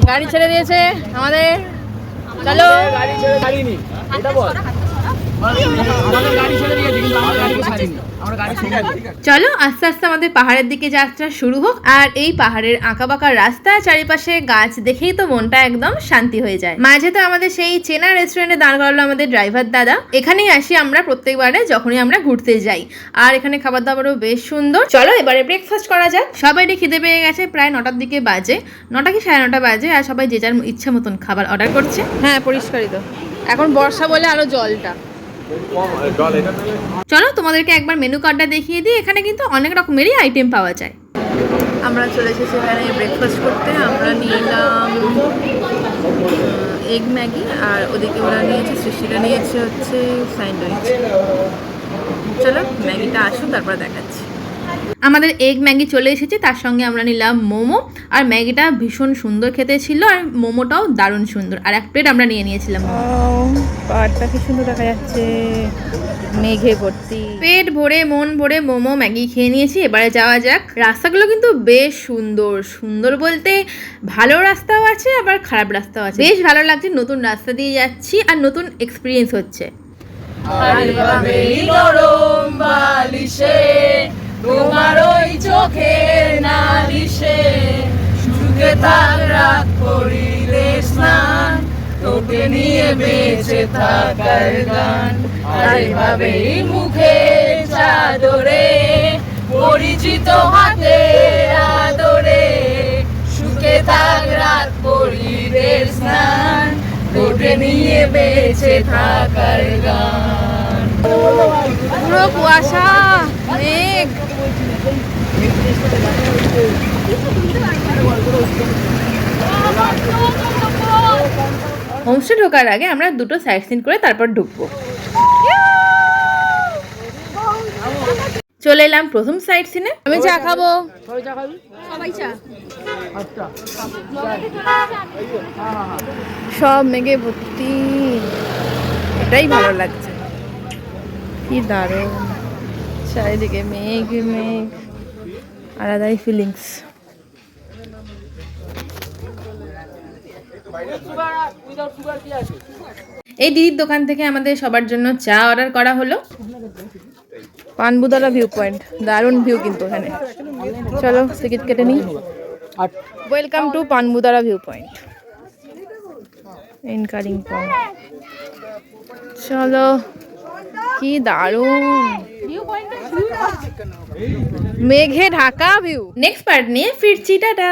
গাড়ি ছেড়ে দিয়েছে আমাদের, চলো। চলো আস্তে আস্তে আমাদের পাহাড়ের দিকে যাত্রা শুরু হোক। আর এই পাহাড়ের আঁকাবাঁকা রাস্তা, চারিপাশে গাছ দেখেই তো মনটা একদম শান্তি হয়ে যায়। মাঝে তো আমাদের সেই চেনা রেস্টুরেন্টে দাঁড় করালো আমাদের ড্রাইভার দাদা। এখানেই আসি আমরা প্রত্যেকবারে যখনই আমরা ঘুরতে যাই। আর এখানে খাবার দাবারও বেশ সুন্দর। চলো এবারে ব্রেকফাস্ট করা যাক। সবাইকে খিদে পেয়ে গেছে, প্রায় 9টার দিকে বাজে, 9টা কি 9:30 বাজে। আর সবাই যে যার ইচ্ছা মতন খাবার অর্ডার করছে। হ্যাঁ পরিষ্কারই তো, এখন বর্ষা বলে আরো জলটা। চলো তোমাদেরকে একবার মেনু কার্ডটা দেখিয়ে দিই। এখানে কিন্তু অনেক রকমেরই আইটেম পাওয়া যায়। আমরা চলে এসেছি এখানে ব্রেকফাস্ট করতে। আমরা নিলাম এগ ম্যাগি, আর ওদিকে ওরা নিয়েছে, সৃষ্টিটা নিয়েছে হচ্ছে স্যান্ডউইচ। চলো ম্যাগিটা আসুন তারপর দেখাচ্ছি। আমাদের এগ ম্যাগি চলে এসেছে, তার সঙ্গে আমরা নিলাম মোমো। আর ম্যাগিটা ভীষণ সুন্দর খেতে ছিল, আর মোমোটাও দারুণ সুন্দর। আর এক প্লেট আমরা নিয়ে নিয়েছিলাম। পাহাড়টা কি সুন্দর দেখা যাচ্ছে, মেঘে ভর্তি। পেট ভরে মন ভরে মোমো ম্যাগি খেয়ে নিয়েছি। এবারে যাওয়া যাক। রাস্তাগুলো কিন্তু বেশ সুন্দর, সুন্দর বলতে ভালো রাস্তাও আছে আবার খারাপ রাস্তাও আছে। বেশ ভালো লাগছে, নতুন রাস্তা দিয়ে যাচ্ছি আর নতুন এক্সপিরিয়েন্স হচ্ছে। তোমার ওই চোখের নালিশে সুখে থাক রাত করিলে স্নান, তোকে নিয়ে বেঁচে থাকার গান। আর এভাবেই মুখের চাদরে পরিচিত হাতে আদরে সুখে থাক রাত করিলে স্নান, তোকে নিয়ে বেঁচে থাকার গান। পুরো কুয়াশা, মেঘ। হোমস্টে ঢোকার আগে আমরা দুটো সাইট সিন করে তারপর ঢুকবো। চলে এলাম প্রথম সাইট সিনে। আমি চা খাবো। সবাই চা। সব মেঘে ভর্তি, এটাই ভালো লাগছে। কি দারুণ, চারিদিকে মেঘ মেঘ, আলাদাই ফিলিংস। এই দিদির দোকান থেকে আমাদের সবার জন্য চা অর্ডার করা হলো। পানবুদারা ভিউ পয়েন্ট, দারুণ ভিউ কিন্তু এখানে। চলো টিকিট কেটে নিই। Welcome to Panbudara view point in Kalimpong. চলো, কি দারুণ মেঘে ঢাকা ভিউ। নেক্সট পার্ট নিয়ে ফিরছি, টাটা।